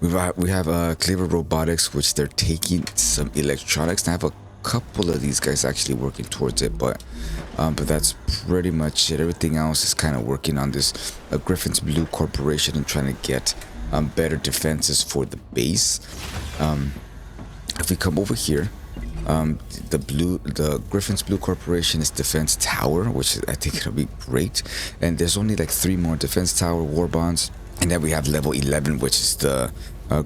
We have Cleaver Robotics, which they're taking some electronics. And I have a couple of these guys actually working towards it, but that's pretty much it. Everything else is kind of working on this Griffin's Blue Corporation and trying to get better defenses for the base. If we come over here, the Griffin's Blue Corporation is defense tower, which I think it'll be great. And there's only like 3 more defense tower war bonds. And then we have level 11, which is the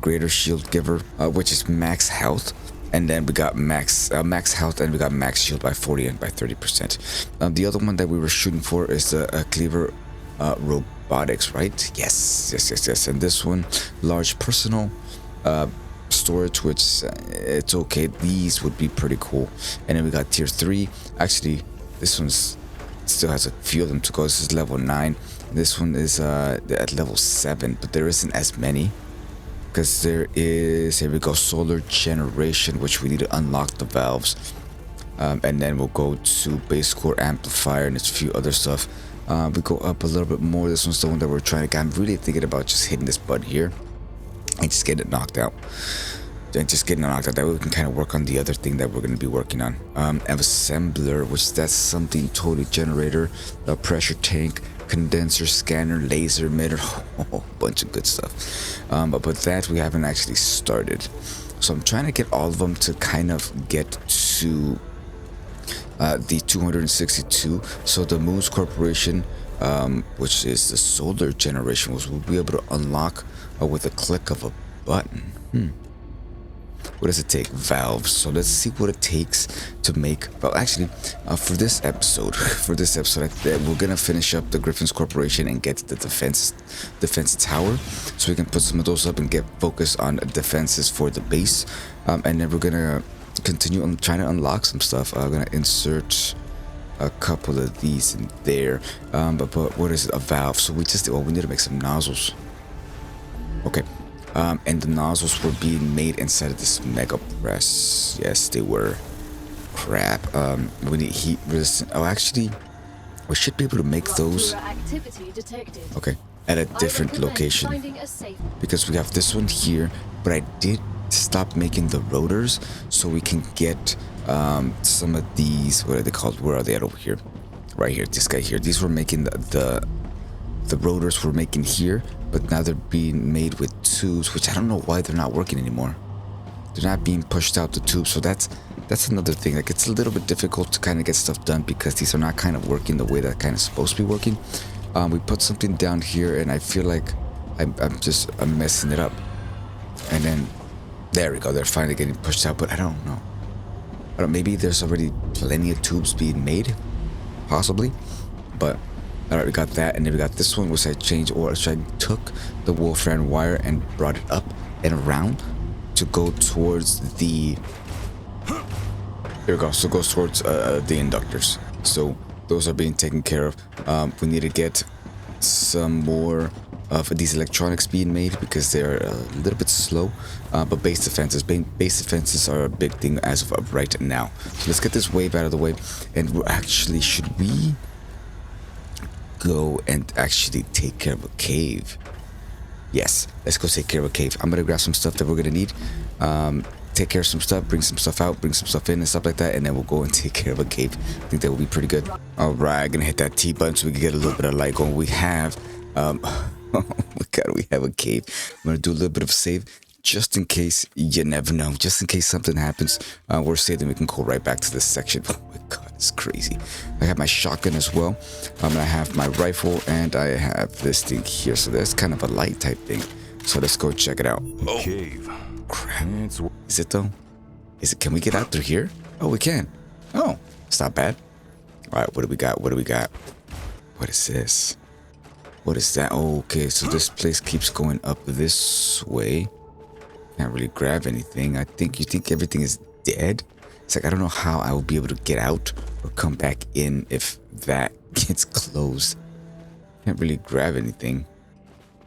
greater shield giver, which is max health. And then we got max health, and we got max shield by 40 and by 30%. The other one that we were shooting for is the Cleaver Robotics, right? Yes. And this one, large personal storage, which it's okay. These would be pretty cool. And then we got tier 3. Actually, this one's still has a few of them to go. This is level 9. This one is at level 7, but there isn't as many. Because there is, here we go, solar generation, which we need to unlock the valves. And then we'll go to base core amplifier and a few other stuff. We go up a little bit more. This one's the one that we're trying to get. I'm really thinking about just hitting this button here and just getting it knocked out. And just getting it knocked out. That way we can kind of work on the other thing that we're going to be working on. Assembler, which that's something totally generator, a pressure tank, condenser, scanner, laser emitter, a bunch of good stuff. But that we haven't actually started. So I'm trying to get all of them to kind of get to the 262. So the Moons Corporation, which is the solar generation, we'll be able to unlock with a click of a button. What does it take? Valves. So let's see what it takes to make. Well, actually, for this episode, we're gonna finish up the Griffin's Corporation and get the defense tower, so we can put some of those up and get focus on defenses for the base. And then we're gonna continue on trying to unlock some stuff. I'm gonna insert a couple of these in there. But what is it? A valve. So we need to make some nozzles. Okay. And the nozzles were being made inside of this mega press. Yes, they were. Crap. We need heat resistant. Oh, actually, we should be able to make those. Okay, at a different location. Because we have this one here, but I did stop making the rotors so we can get some of these. What are they called? Where are they at over here? Right here. This guy here. These were making the rotors we're making here, but now they're being made with tubes, which I don't know why they're not working anymore. They're not being pushed out the tube, so that's another thing. Like, it's a little bit difficult to kind of get stuff done because these are not kind of working the way that kind of supposed to be working. We put something down here, and I feel like I'm messing it up. And then there we go. They're finally getting pushed out, but I don't know. Maybe there's already plenty of tubes being made, possibly, but. Alright, we got that, and then we got this one, which I changed, or I took the Wolfram wire and brought it up and around to go towards the. Here we go. So it goes towards the inductors. So those are being taken care of. We need to get some more of these electronics being made because they're a little bit slow. But base defenses are a big thing as of right now. So let's get this wave out of the way, and we're actually, should we go and actually take care of a cave? Yes, let's go take care of a cave. I'm gonna grab some stuff that we're gonna need, take care of some stuff, bring some stuff out, bring some stuff in and stuff like that, and then we'll go and take care of a cave. I think that will be pretty good. All right, gonna hit that T button so we can get a little bit of light going. We have oh my god, we have a cave. I'm gonna do a little bit of save just in case. You never know, just in case something happens. We're saved and we can go right back to this section. Oh my god, it's crazy. I have my shotgun as well. I have my rifle, and I have this thing here. So that's kind of a light type thing. So let's go check it out. Oh, cave. Crap. Is it though? Is it? Can we get out through here? Oh, we can. Oh, it's not bad. All right, what do we got? What do we got? What is this? What is that? Oh, okay, so this place keeps going up this way. Can't really grab anything. You think everything is dead? It's like, I don't know how I will be able to get out or come back in if that gets closed. Can't really grab anything.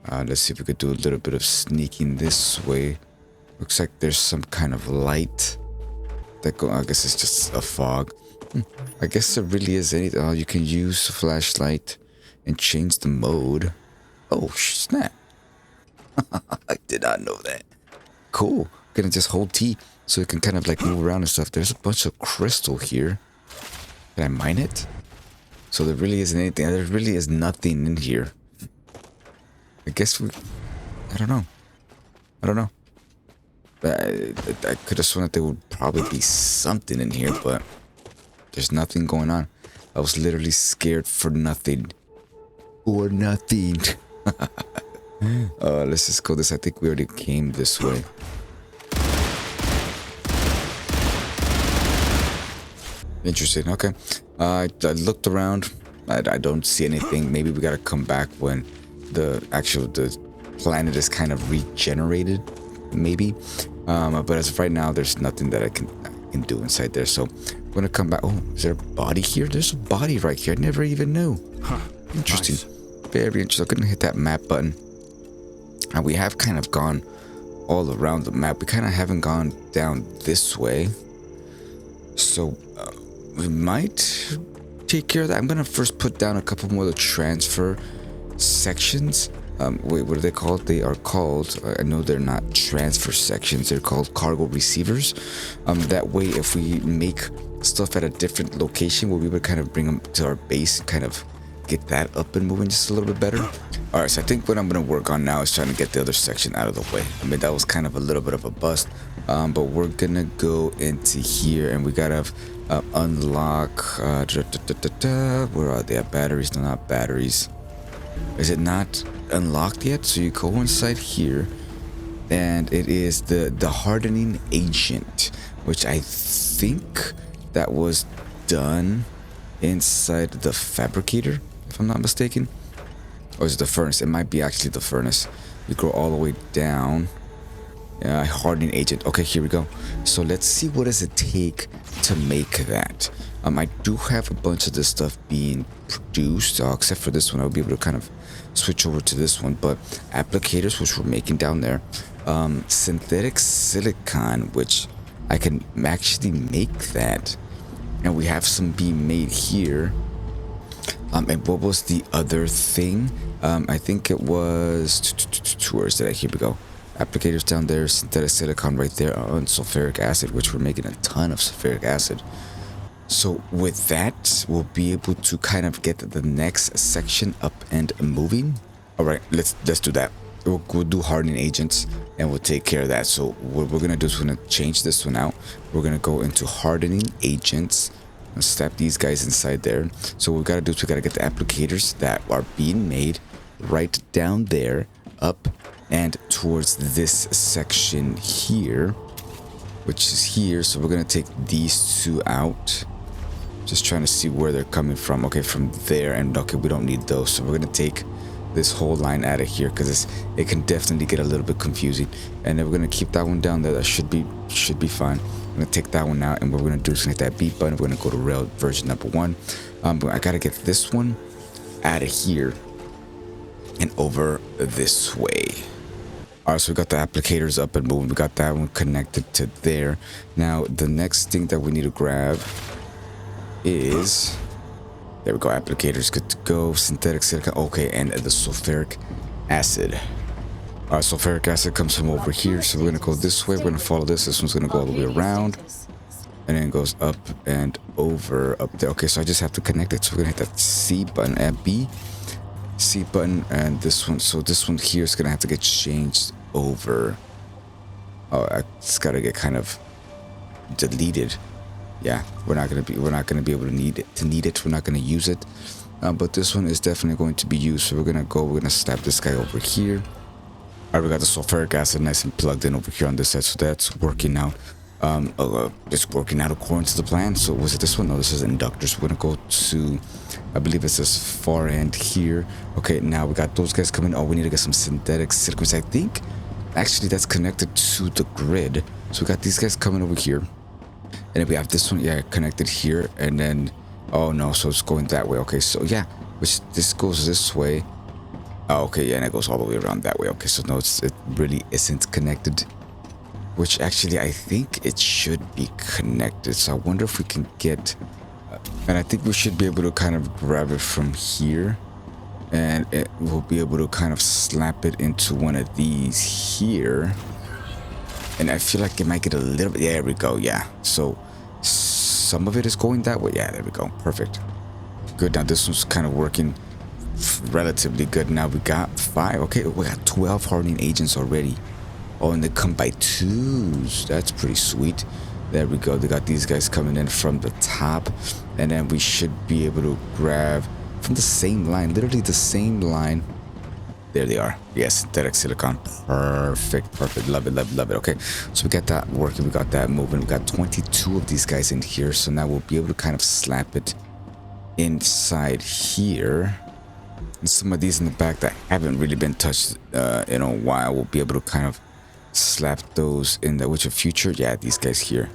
Let's see if we could do a little bit of sneaking this way. Looks like there's some kind of light that I guess it's just a fog. I guess there really is anything. Oh, you can use a flashlight and change the mode. Oh, snap. I did not know that. cool. Gonna just hold T so it can kind of like move around and stuff. There's a bunch of crystal here. Can I mine it? So there really isn't anything. There really is nothing in here. I guess we... I don't know. I don't know. I could have sworn that there would probably be something in here, but there's nothing going on. I was literally scared for nothing. For nothing. Let's just go this. I think we already came this way. Interesting. Okay. I looked around. I don't see anything. Maybe we gotta come back when the planet is kind of regenerated. Maybe. But as of right now, there's nothing that I can do inside there. So I'm gonna come back. Oh, is there a body here? There's a body right here. I never even knew. Huh. Interesting. Nice. Very interesting. I couldn't hit that map button. And we have kind of gone all around the map. We kind of haven't gone down this way. So we might take care of that. I'm gonna first put down a couple more of the transfer sections. Wait, what are they called? They are called, I know they're not transfer sections, they're called cargo receivers. That way, if we make stuff at a different location, we'll be able to kind of bring them to our base and kind of get that up and moving just a little bit better. Alright, so I think what I'm going to work on now is trying to get the other section out of the way. I mean, that was kind of a little bit of a bust, but we're going to go into here and we got to unlock, where are they? Batteries? No, not batteries. Is it not unlocked yet? So you go inside here and it is the hardening agent, which I think that was done inside the fabricator, if I'm not mistaken. Or is it the furnace? It might be actually the furnace. You go all the way down. Hardening agent. Okay, here we go. So let's see, what does it take to make that. I do have a bunch of this stuff being produced, except for this one. I'll be able to kind of switch over to this one. But applicators, which we're making down there, synthetic silicon, which I can actually make that, and we have some being made here. And what was the other thing? I think it was, where is that? Here we go. Applicators down there, synthetic silicon right there, and sulfuric acid, which we're making a ton of sulfuric acid. So with that, we'll be able to kind of get the next section up and moving. All right, let's do that. We'll do hardening agents and we'll take care of that. So what we're gonna do is we're gonna change this one out. We're gonna go into hardening agents and slap these guys inside there. So what we gotta do is we gotta get the applicators that are being made right down there, up and towards this section here, which is here. So we're gonna take these two out. Just trying to see where they're coming from. Okay, from there, and okay, we don't need those. So we're gonna take this whole line out of here because it can definitely get a little bit confusing. And then we're gonna keep that one down there. That should be fine. I'm gonna take that one out, and what we're gonna do is hit that B button. We're gonna go to rail version number 1. But I gotta get this one out of here and over this way. All right, so we got the applicators up and moving. We got that one connected to there. Now the next thing that we need to grab is, there we go, applicators, good to go. Synthetic silicon, okay, and the sulfuric acid. All right, sulfuric acid comes from over here, so we're gonna go this way. We're gonna follow this. This one's gonna go all the way around, and then it goes up and over up there. Okay, so I just have to connect it. So we're gonna hit that C button and B, C button, and this one. So this one here is gonna have to get changed over. Oh, it's gotta get kind of deleted. Yeah, we're not gonna be able to need it. We're not gonna use it, but this one is definitely going to be used. So we're gonna slap this guy over here. All right, we got the sulfuric acid nice and plugged in over here on this side, so that's working out. It's working out according to the plan. So was it this one? No, this is Inductors. We're gonna go to, I believe it's this far end here. Okay, now we got those guys coming. Oh, we need to get some synthetic silicon. I think actually that's connected to the grid. So we got these guys coming over here. And then we have this one, yeah, connected here, and then, oh no, so it's going that way. Okay, so yeah, which this goes this way. Oh, okay, yeah, and it goes all the way around that way. Okay, so no, it really isn't connected. Which actually, I think it should be connected. So I wonder if we can get, and I think we should be able to kind of grab it from here, and we'll be able to kind of slap it into one of these here. And I feel like it might get a little bit, there we go, yeah. So some of it is going that way. Yeah, there we go, perfect. Good, now this one's kind of working relatively good. Now we got 5, okay, we got 12 hardening agents already. Oh, and they come by 2s, that's pretty sweet. There we go, they got these guys coming in from the top, and then we should be able to grab from the same line, literally the same line. There they are. Yes, synthetic silicon. Perfect, perfect. Love it, love it, love it. Okay, so we got that working, we got that moving. We got 22 of these guys in here, so now we'll be able to kind of slap it inside here. And some of these in the back that haven't really been touched in a while, we'll be able to kind of slap those in the Witcher future. Yeah, these guys here.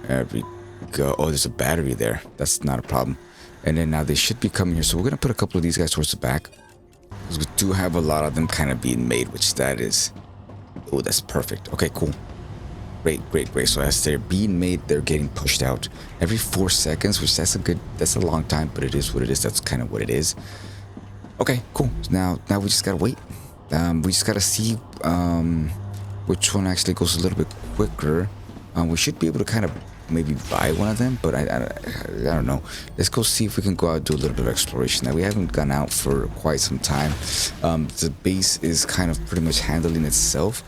There we go. Oh, there's a battery there. That's not a problem. And then now they should be coming here. So we're going to put a couple of these guys towards the back, because we do have a lot of them kind of being made, which that is... Oh, that's perfect. Okay, cool. Great, great, great. So as they're being made, they're getting pushed out every 4 seconds, which that's a long time, but it is what it is. That's kind of what it is. Okay, cool. Now we just got to wait. We just got to see which one actually goes a little bit quicker. We should be able to kind of maybe buy one of them, but I don't know. Let's go see if we can go out and do a little bit of exploration. Now we haven't gone out for quite some time. The base is kind of pretty much handling itself,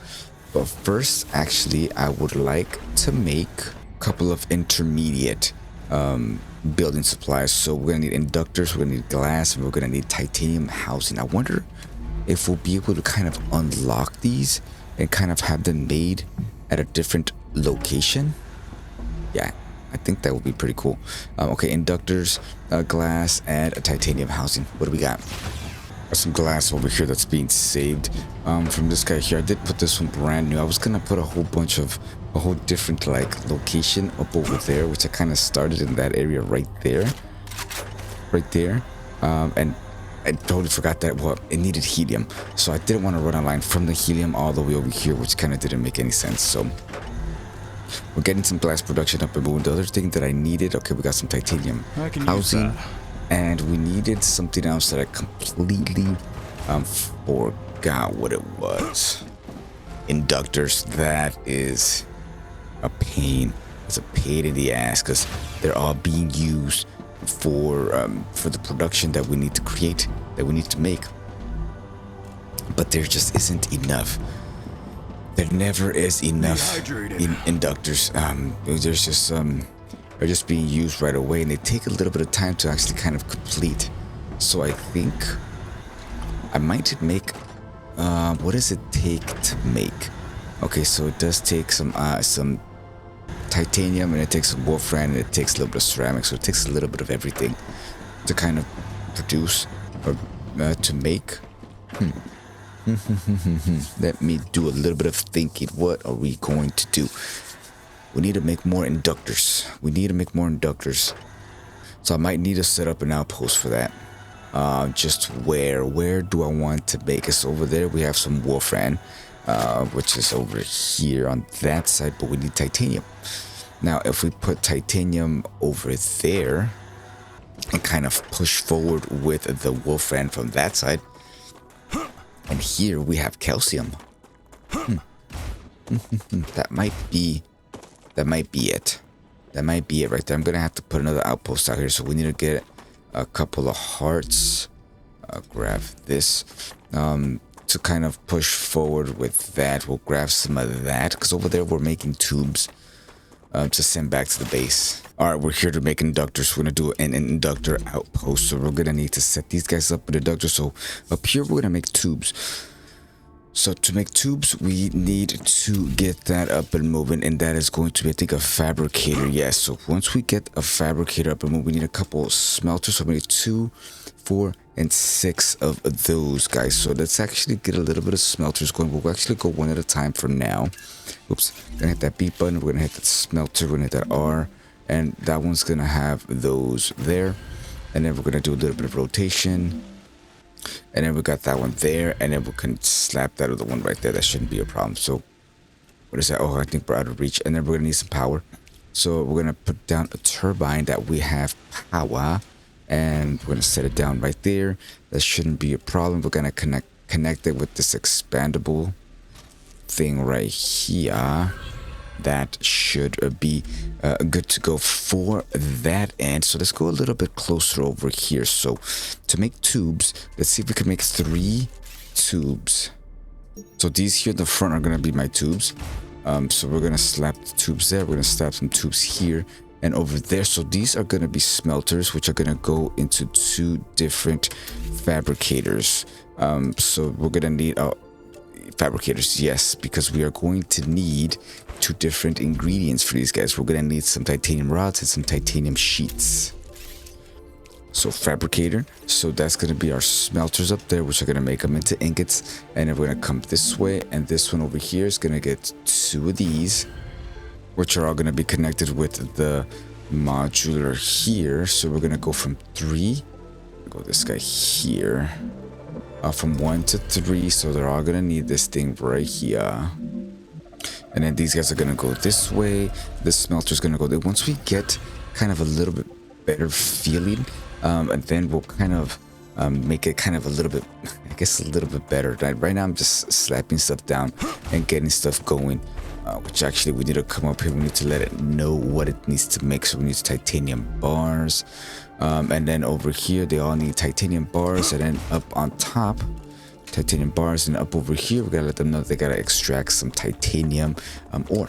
but first actually I would like to make a couple of intermediate building supplies. So we're gonna need inductors, we're gonna need glass, and we're gonna need titanium housing. I wonder if we'll be able to kind of unlock these and kind of have them made at a different location. Yeah, I think that would be pretty cool. Okay, inductors, glass, and a titanium housing. What do we got? Some glass over here that's being saved from this guy here. I did put this one brand new. I was gonna put a whole different like location up over there, which I kind of started in that area right there, and I totally forgot that it needed helium, so I didn't want to run a line from the helium all the way over here, which kind of didn't make any sense. So we're getting some glass production up and moving. The other thing that I needed, okay, we got some titanium housing, and we needed something else that I completely forgot what it was. Inductors. That is a pain. It's a pain in the ass, because they're all being used for the production that we need to create, that we need to make, but there just isn't enough. There never is enough in inductors. They're just being used right away, and they take a little bit of time to actually kind of complete. So I think I might make what does it take to make? Okay, so it does take some titanium, and it takes some wolfram, and it takes a little bit of ceramic, so it takes a little bit of everything to kind of produce or to make. Let me do a little bit of thinking. What are we going to do? We need to make more inductors. So I might need to set up an outpost for that. Just where do I want to make it? So over there we have some wolfram, which is over here on that side, but we need titanium. Now if we put titanium over there and kind of push forward with the wolfram from that side, and here we have calcium. That might be it. That might be it right there. I'm gonna have to put another outpost out here, so we need to get a couple of hearts. Grab this to kind of push forward with that. We'll grab some of that, because over there we're making tubes to send back to the base. Alright, we're here to make inductors. We're gonna do an inductor outpost, so we're gonna need to set these guys up with inductors. So up here we're gonna make tubes. So to make tubes, we need to get that up and moving, and that is going to be, I think, a fabricator. Yes, so once we get a fabricator up and moving, we need a couple of smelters. So we need 2, 4, and 6 of those guys. So let's actually get a little bit of smelters going. We'll actually go one at a time for now. Oops, we're gonna hit that B button, we're gonna hit that smelter, we're gonna hit that R, and that one's gonna have those there. And then we're gonna do a little bit of rotation. And then we got that one there, and then we can slap that other one right there. That shouldn't be a problem. So what is that? Oh, I think we're out of reach. And then we're gonna need some power. So we're gonna put down a turbine that we have power, and we're gonna set it down right there. That shouldn't be a problem. We're gonna connect it with this expandable something right here that should be good to go for that end. So let's go a little bit closer over here. So to make tubes, let's see if we can make 3 tubes. So these here in the front are going to be my tubes. So we're going to slap the tubes there. We're going to slap some tubes here and over there. So these are going to be smelters, which are going to go into 2 different fabricators. So we're going to need fabricators, yes, because we are going to need 2 different ingredients for these guys. We're going to need some titanium rods and some titanium sheets. So fabricator, so that's going to be our smelters up there, which are going to make them into ingots. And then we're going to come this way, and this one over here is going to get 2 of these, which are all going to be connected with the modular here. So we're going to go from 3, go this guy here, from 1 to 3. So they're all going to need this thing right here. And then these guys are going to go this way. This smelter is going to go there. Once we get kind of a little bit better feeling, and then we'll kind of make it kind of a little bit, I guess, a little bit better. Right now I'm just slapping stuff down and getting stuff going, which actually we need to come up here. We need to let it know what it needs to make. So we need titanium bars, and then over here they all need titanium bars, and then up on top titanium bars, and up over here we gotta let them know they gotta extract some titanium ore.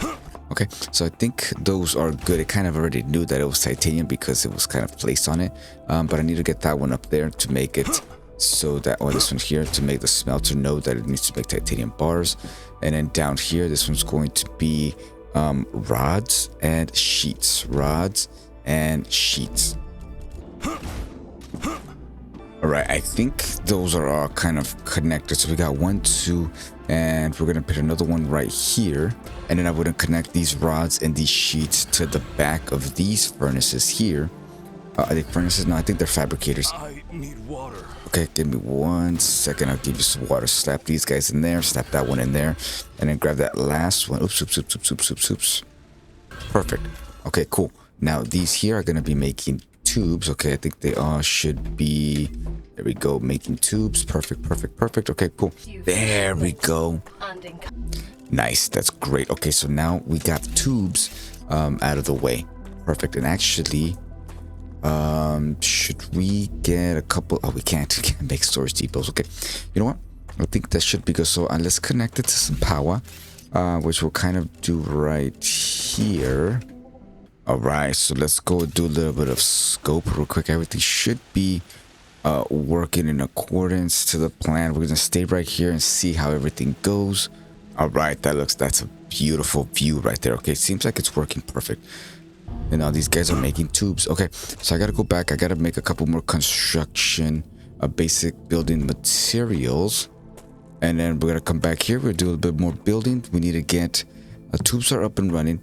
Okay, so I think those are good. I kind of already knew that it was titanium because it was kind of placed on it, but I need to get that one up there to make it so that, or this one here, to make the smelter know that it needs to make titanium bars. And then down here, this one's going to be rods and sheets. Rods and sheets. All right, I think those are all kind of connected. So we got 1, 2, and we're gonna put another one right here. And then I'm gonna connect these rods and these sheets to the back of these furnaces here. Are they furnaces? No, I think they're fabricators. I need water. Okay, give me 1 second. I'll give you some water. Slap these guys in there. Slap that one in there. And then grab that last one. Oops, oops, oops, oops, oops, oops, oops. Perfect. Okay, cool. Now these here are gonna be making tubes. Okay, I think they all should be, there we go, making tubes. Perfect, perfect, perfect. Okay, cool. There we go. Nice, that's great. Okay, so now we got tubes out of the way. Perfect. And actually, should we get a couple? Oh, we can't make storage depots. Okay, you know what, I think that should be good. So let's connect it to some power, which we'll kind of do right here. All right, so let's go do a little bit of scope real quick. Everything should be working in accordance to the plan. We're gonna stay right here and see how everything goes. All right, that's a beautiful view right there. Okay, seems like it's working perfect. And now these guys are making tubes. Okay, so I gotta go back. I gotta make a couple more construction, basic building materials, and then we're gonna come back here. We'll do a bit more building. We need to get tubes are up and running,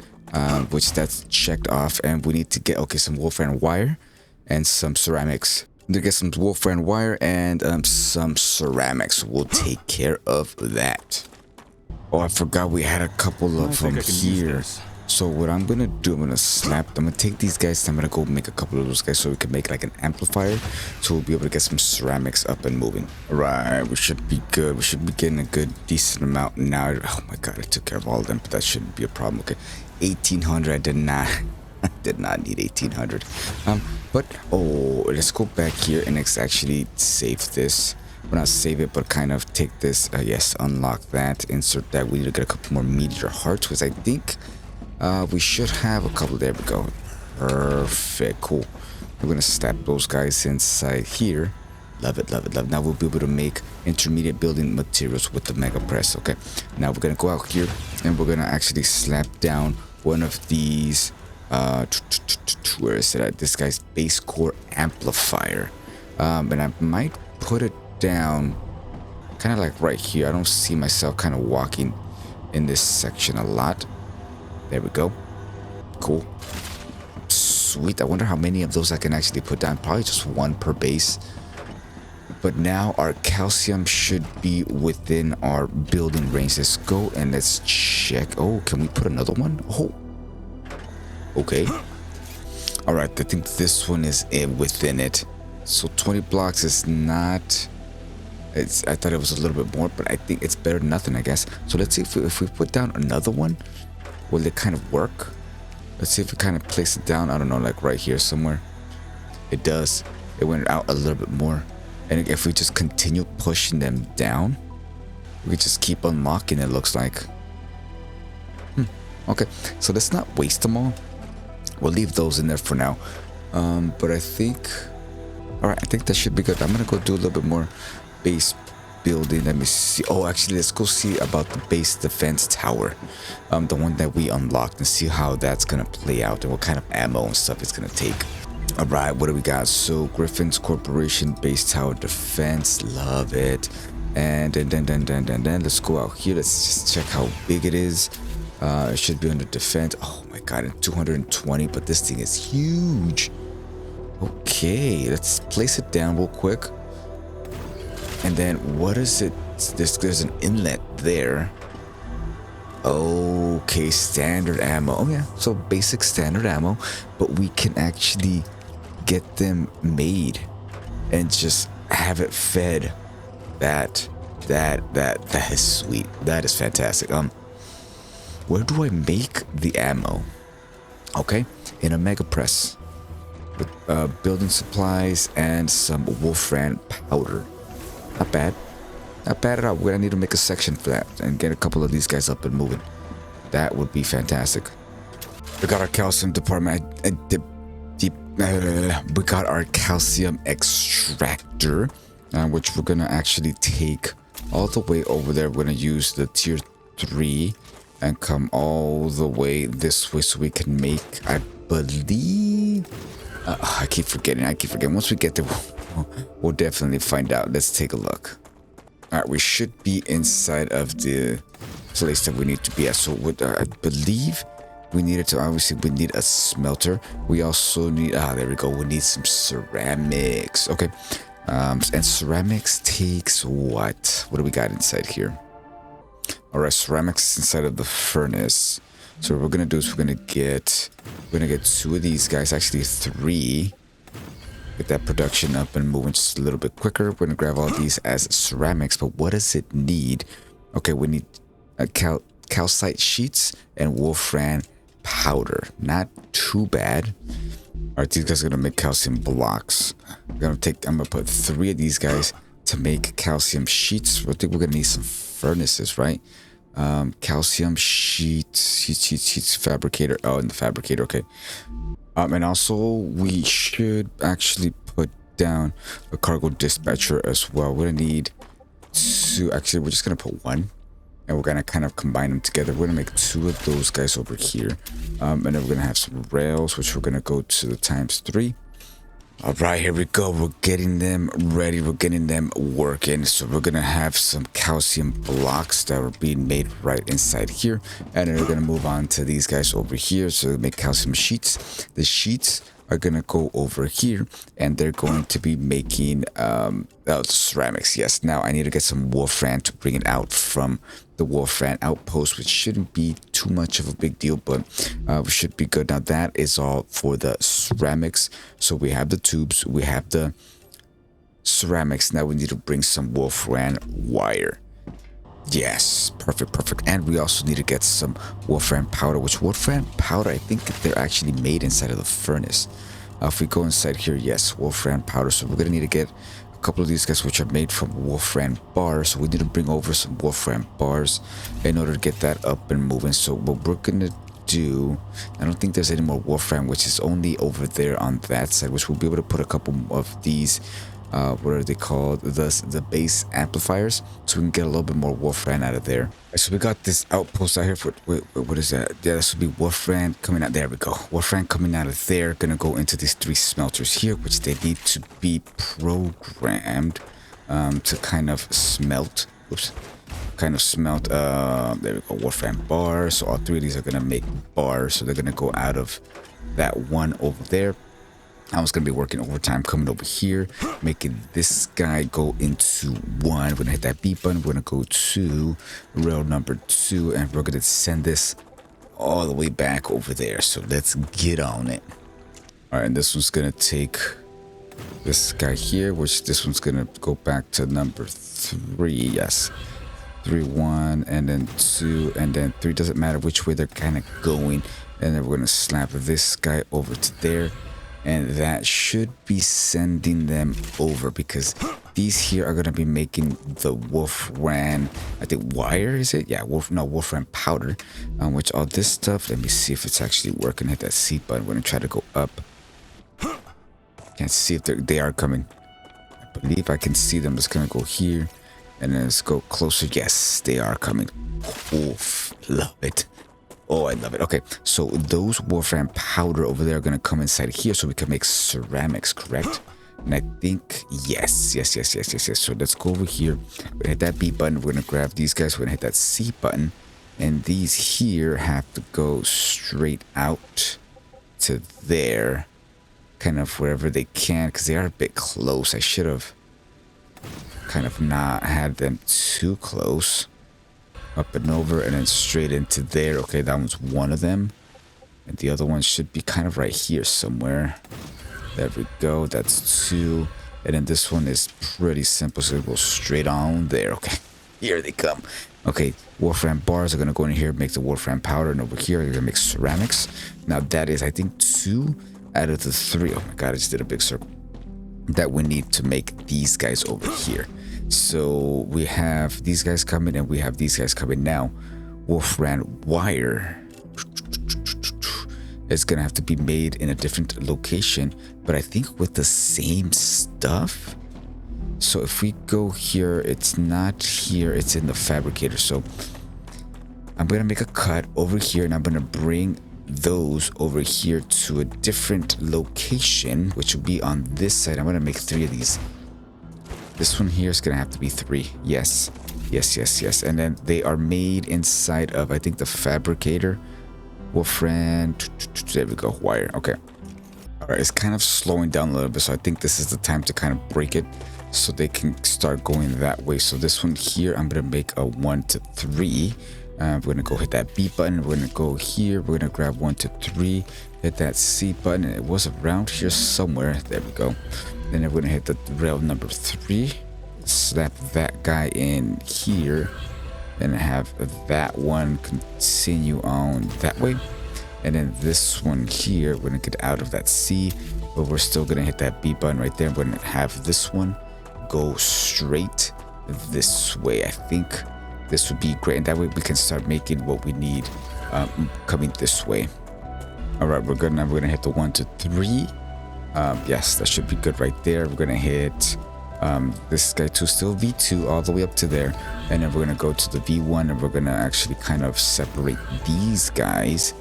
which that's checked off, and we need to get some wolfram wire and some ceramics. To get some wolfram wire and some ceramics. We'll take care of that. Oh, I forgot we had a couple of them here. So what I'm gonna do, I'm gonna take these guys, I'm gonna go make a couple of those guys so we can make like an amplifier, so we'll be able to get some ceramics up and moving. All right, we should be good. We should be getting a good decent amount now. Oh my god, I took care of all of them, but that shouldn't be a problem. Okay, 1800. I did not need 1800. But oh, let's go back here and let's actually save this. Well, not save it, but kind of take this. Yes, unlock that, insert that. We need to get a couple more meteor hearts, because I think we should have a couple. There we go. Perfect. Cool. We're gonna slap those guys inside here. Love it, love it, love it. Now we'll be able to make intermediate building materials with the mega press. Okay, now we're gonna go out here and we're gonna actually slap down one of these where is it at? This guy's base core amplifier, and I might put it down kind of like right here. I don't see myself kind of walking in this section a lot. There we go. Cool. Sweet. I wonder how many of those I can actually put down. Probably just 1 per base. But now our calcium should be within our building range. Let's go and let's check. Oh, can we put another one? Oh, okay. All right, I think this one is within it. So 20 blocks is not I thought it was a little bit more, but I think it's better than nothing, I guess. So let's see if we put down another one, will it kind of work? Let's see if we kind of place it down. I don't know, like right here somewhere. It does. It went out a little bit more. And if we just continue pushing them down, we just keep unlocking, it looks like. Okay, so let's not waste them all. We'll leave those in there for now. But I think... Alright, I think that should be good. I'm going to go do a little bit more base building. Let me see. Oh, actually, let's go see about the base defense tower. The one that we unlocked, and see how that's going to play out and what kind of ammo and stuff it's going to take. Alright, what do we got? So, Griffin's Corporation base tower defense. Love it. And then let's go out here. Let's just check how big it is. It should be under defense. Oh my god, 220, but this thing is huge. Okay, let's place it down real quick. And then what is it? There's an inlet there. Okay, standard ammo. Oh yeah, so basic standard ammo, but we can actually get them made and just have it fed. That is sweet. That is fantastic. Where do I make the ammo? Okay, in a mega press with building supplies and some wolfram powder. Not bad. Not bad at all. We're gonna need to make a section for that and get a couple of these guys up and moving. That would be fantastic. We got our calcium department. We got our calcium extractor, which we're gonna actually take all the way over there. We're gonna use the tier 3 and come all the way this way so we can make, I believe, I keep forgetting. Once we get there, we'll definitely find out. Let's take a look. All right, we should be inside of the place that we need to be at. So what I believe we needed to, obviously we need a smelter. We also need, there we go. We need some ceramics. Okay. And ceramics takes what? What do we got inside here? All right, ceramics inside of the furnace. So what we're gonna do is we're gonna get 2 of these guys, actually 3. Get that production up and moving just a little bit quicker. We're gonna grab all these as ceramics, but what does it need? Okay, we need calcite sheets and wolfram powder. Not too bad. All right, these guys are gonna make calcium blocks. I'm gonna put 3 of these guys to make calcium sheets. I think we're gonna need some furnaces, right? Calcium sheets fabricator. Oh, in the fabricator. Okay. And also we should actually put down a cargo dispatcher as well. We're gonna need 2. Actually, we're just gonna put 1, and we're gonna kind of combine them together. We're gonna make 2 of those guys over here, and then we're gonna have some rails, which we're gonna go to the ×3. All right, here we go. We're getting them ready. We're getting them working. So we're going to have some calcium blocks that are being made right inside here. And then we're going to move on to these guys over here. So make calcium sheets. The sheets are going to go over here, and they're going to be making ceramics. Yes, now I need to get some wolfram to bring it out from the wolfram outpost, which shouldn't be too much of a big deal, but we should be good. Now that is all for the ceramics. So we have the tubes, we have the ceramics. Now we need to bring some wolfram wire. Yes, perfect. And we also need to get some wolfram powder, which wolfram powder, I think they're actually made inside of the furnace. If we go inside here, yes, wolfram powder. So we're gonna need to get a couple of these guys, which are made from wolfram bars. So we need to bring over some wolfram bars in order to get that up and moving. So what we're gonna do, I don't think there's any more wolfram, which is only over there on that side, which we'll be able to put a couple of these what are they called, the base amplifiers, so we can get a little bit more wolfram out of there. Right, so we got this outpost out here for, wait, what is that? Yeah, this will be wolfram coming out. There we go. Wolfram coming out of there, gonna go into these 3 smelters here, which they need to be programmed to kind of smelt. Oops. Kind of smelt. There we go. Wolfram bars. So all 3 of these are gonna make bars, so they're gonna go out of that one over there. I was going to be working overtime coming over here, making this guy go into 1. We're going to hit that B button. We're going to go to rail number 2, and we're going to send this all the way back over there. So let's get on it. All right, and this one's going to take this guy here, which this one's going to go back to number 3. 3. Yes. 3, 1, and then 2, and then 3. Doesn't matter which way they're kind of going. And then we're going to slap this guy over to there. And that should be sending them over, because these here are going to be making the Wolfram, I think, wire, is it? Yeah, Wolfram powder. Which all this stuff, let me see if it's actually working. Hit that C button. We're going to try to go up. Can't see if they are coming. I believe I can see them. Let's going to go here. And then let's go closer. Yes, they are coming. Oof, love it. Oh, I love it. Okay, so those Wolfram powder over there are going to come inside here so we can make ceramics, correct? And I think, yes. So let's go over here. We're going to hit that B button. We're going to grab these guys. We're going to hit that C button. And these here have to go straight out to there. Kind of wherever they can, because they are a bit close. I should have kind of not had them too close. Up and over and then straight into there. Okay, that one's one of them. And the other one should be kind of right here somewhere. There we go. That's 2. And then this one is pretty simple. So it goes straight on there. Okay, here they come. Okay, Wolfram bars are going to go in here, make the Wolfram powder. And over here, they're going to make ceramics. Now that is, I think, 2 out of the 3. Oh my god, I just did a big circle. That we need to make these guys over here. So we have these guys coming and we have these guys coming now. Wolfram wire is gonna have to be made in a different location, but I think with the same stuff. So if we go here, it's not here, it's in the fabricator. So I'm gonna make a cut over here and I'm gonna bring those over here to a different location, which will be on this side. I'm gonna make 3 of these. This one here is gonna have to be 3. Yes. And then they are made inside of, I think, the fabricator. Wolfram. There we go. Wire. Okay. All right. It's kind of slowing down a little bit, so I think this is the time to kind of break it, so they can start going that way. So this one here, I'm gonna make a 1 to 3. We're gonna go hit that B button. We're gonna go here. We're gonna grab 1 to 3. Hit that C button. It was around here somewhere. There we go. Then we're gonna hit the rail number 3. Slap that guy in here. And have that one continue on that way. And then this one here, we're gonna get out of that C, but we're still gonna hit that B button right there. We're gonna have this one go straight this way. I think this would be great, and that way we can start making what we need coming this way. All right, we're good. Now we're gonna hit the 1 to 3. Yes, that should be good right there. We're gonna hit this guy to still V2 all the way up to there, and then we're gonna go to the V1 and we're gonna actually kind of separate these guys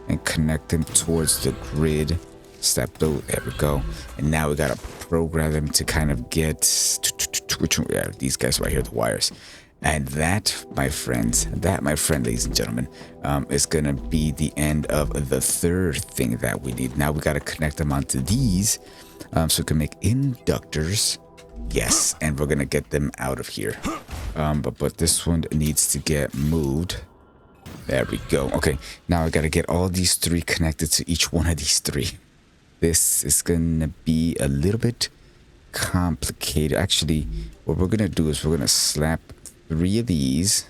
and connect them towards the grid. Step those. There we go. And now we gotta program them to kind of get which one? Yeah, these guys right here, the wires. And that, my friends, ladies and gentlemen, is gonna be the end of the 3rd thing that we need. Now we gotta connect them onto these, so we can make inductors. Yes, and we're gonna get them out of here. But this one needs to get moved. There we go. Okay, now I gotta get all these 3 connected to each one of these 3. This is gonna be a little bit complicated. Actually, what we're gonna do is we're gonna slap 3 of these.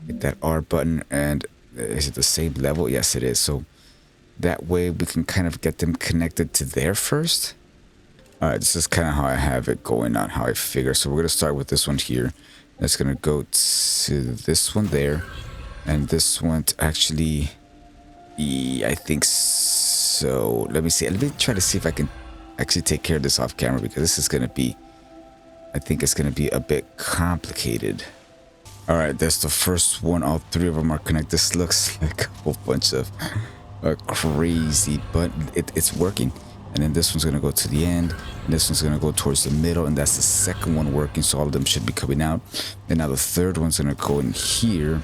Hit that R button, and is it the same level? Yes, it is. So that way we can kind of get them connected to there first. All right, this is kind of how I have it going on, how I figure. So we're gonna start with this one here. That's gonna go to this one there, and this one to actually, I think so. Let me see. Let me try to see if I can actually take care of this off camera, because this is gonna be, I think it's gonna be a bit complicated. All right, that's the first one. All 3 of them are connected. This looks like a whole bunch of crazy, but it's working. And then this one's gonna go to the end, and this one's gonna go towards the middle, and that's the second one working. So all of them should be coming out. And now the 3rd one's gonna go in here,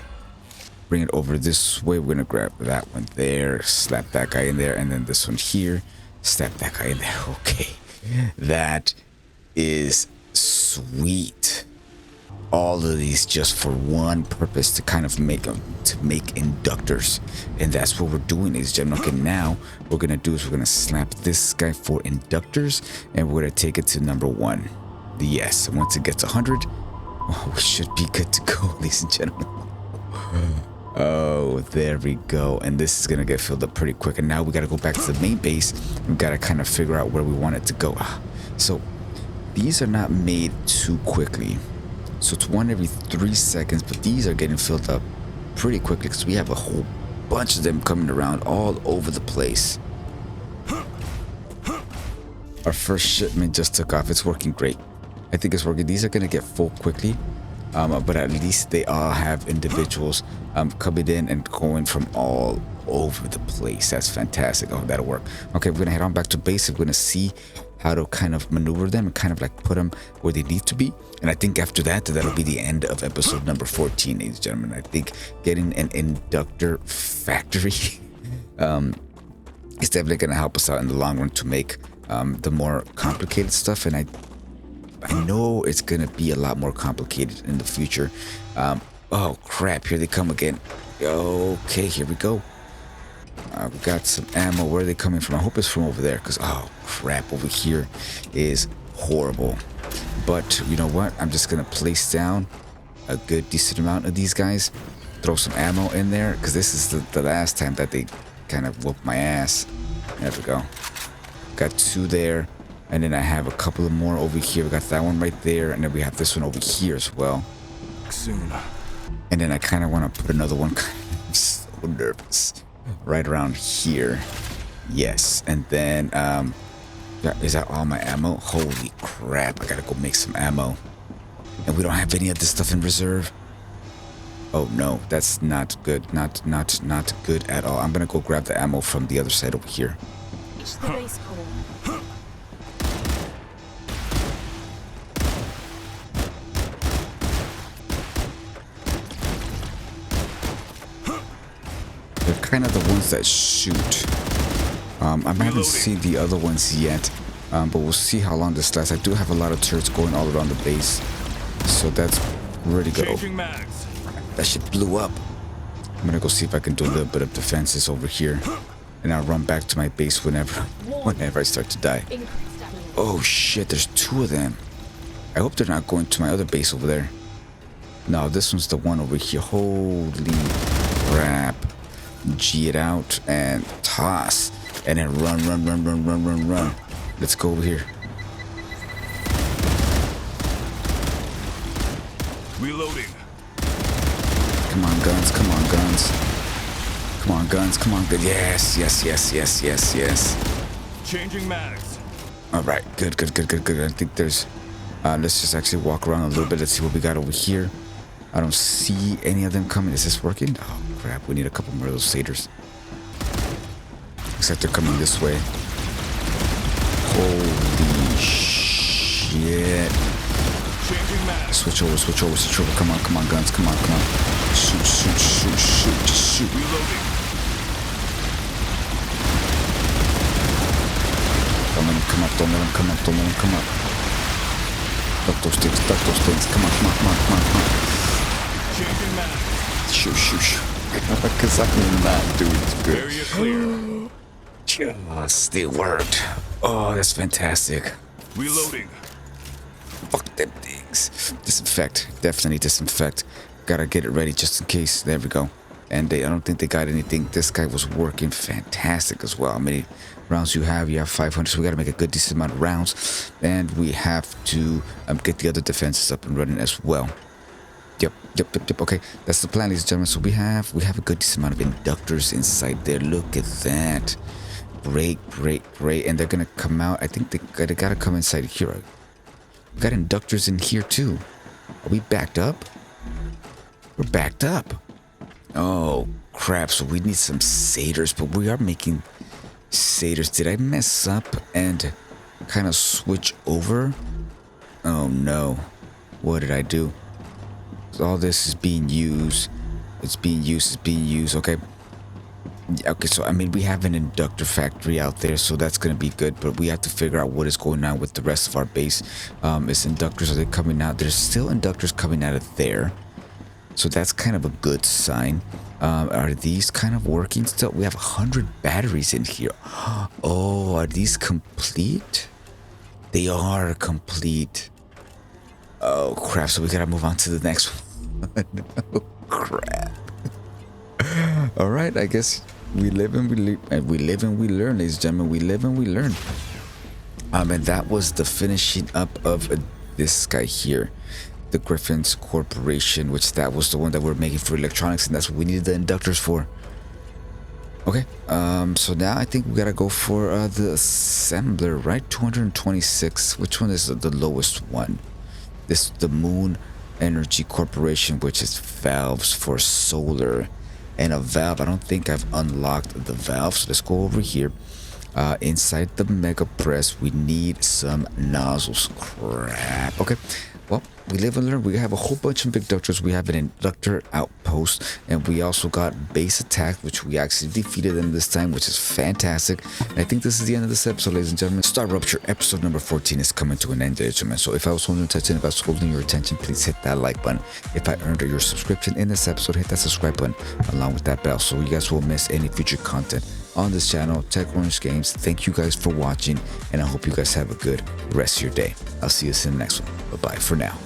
bring it over this way. We're gonna grab that one there, slap that guy in there, and then this one here, slap that guy in there. Okay, that is sweet. All of these just for one purpose, to kind of make them, to make inductors. And that's what we're doing, ladies and gentlemen. Okay, now what we're gonna do is we're gonna slap this guy for inductors, and we're gonna take it to number 1. Yes, and once it gets 100, Oh, we should be good to go, ladies and gentlemen. Oh, there we go. And this is gonna get filled up pretty quick. And now we gotta go back to the main base. We gotta kind of figure out where we want it to go. So these are not made too quickly. So it's one every 3 seconds, but these are getting filled up pretty quickly because we have a whole bunch of them coming around all over the place. Our first shipment just took off. It's working great. I think it's working. These are gonna get full quickly. But at least they all have individuals coming in and going from all over the place. That's fantastic. Oh, that'll work. Okay, we're gonna head on back to base. We're gonna see how to kind of maneuver them and kind of like put them where they need to be. And I think after that, that'll be the end of episode number 14, ladies and gentlemen. I think getting an inductor factory is definitely gonna help us out in the long run to make the more complicated stuff. And I know it's gonna be a lot more complicated in the future. Oh crap, here they come again. Okay, here we go. We got some ammo. Where are they coming from? I hope it's from over there, because oh crap, over here is horrible. But you know what, I'm just gonna place down a good decent amount of these guys, throw some ammo in there, because this is the last time that they kind of whoop my ass. There we go. Got 2 there. And then I have a couple of more over here. We got that one right there. And then we have this one over here as well. Soon. And then I kind of want to put another one. I'm so nervous. Right around here. Yes. And then, is that all my ammo? Holy crap. I got to go make some ammo. And we don't have any of this stuff in reserve. Oh no, that's not good. Not good at all. I'm going to go grab the ammo from the other side over here. Reach the base core. They're kind of the ones that shoot. I haven't seen the other ones yet, but we'll see how long this lasts. I do have a lot of turrets going all around the base, so that's really good. That shit blew up. I'm gonna go see if I can do a little bit of defenses over here, and I'll run back to my base whenever I start to die. Oh shit, there's 2 of them. I hope they're not going to my other base over there. No, this one's the one over here. Holy crap. G it out and toss. And then run. Let's go over here. Reloading. Come on, guns. Come on, guns. Come on, guns. Come on, good. Yes. Changing mags. All right, good. I think there's. Let's just actually walk around a little bit. Let's see what we got over here. I don't see any of them coming. Is this working? Oh crap! We need a couple more of those satyrs. Except they're coming this way. Holy shit! Changing mags. Switch over. Come on, guns. Come on. Shoot. Just shoot. Reloading. Don't let them come up. Duck those things. Come on. Changing mags. Shoot. Because I'm not doing good. Area clear. Just, it worked. Oh, that's fantastic. Reloading. Fuck them things. Disinfect. Definitely disinfect. Gotta get it ready just in case. There we go. And I don't think they got anything. This guy was working fantastic as well. How many rounds you have? You have 500. So we gotta make a good decent amount of rounds. And we have to get the other defenses up and running as well. Yep. Okay, that's the plan, ladies and gentlemen. So we have a good decent amount of inductors inside there. Look at that. Great. And they're gonna come out. I think they gotta come inside here. We got inductors in here too. Are we backed up? We're backed up. Oh crap, so we need some satyrs, but we are making satyrs. Did I mess up and kind of switch over? Oh no. What did I do? All this is being used. It's being used. Okay. Okay, so I mean, we have an inductor factory out there, so that's going to be good, but we have to figure out what is going on with the rest of our base. Is inductors, are they coming out? There's still inductors coming out of there, so that's kind of a good sign. Are these kind of working still? We have 100 batteries in here. Oh, are these complete? They are complete. Oh crap! So we gotta move on to the next one. Oh crap! All right, I guess we live and we live and we learn, ladies and gentlemen. We live and we learn. And that was the finishing up of this guy here, the Griffin's Corporation, which that was the one that we're making for electronics, and that's what we needed the inductors for. Okay, so now I think we gotta go for the assembler, right? 226. Which one is the lowest one? This the Moon Energy Corporation, which is valves for solar, and a valve. I don't think I've unlocked the valve, so let's go over here. Inside the mega press, we need some nozzles. Crap. Okay. Well, we live and learn. We have a whole bunch of inductors. We have an inductor outpost, and we also got base attack, which we actually defeated them this time, which is fantastic. And I think this is the end of this episode, ladies and gentlemen. StarRupture episode number 14 is coming to an end, ladies and gentlemen. So if I was holding your attention, if I was holding your attention, please hit that like button. If I earned your subscription in this episode, hit that subscribe button along with that bell, so you guys won't miss any future content on this channel. Tech Orange Games, thank you guys for watching, and I hope you guys have a good rest of your day. I'll see you in the next one. Bye bye for now.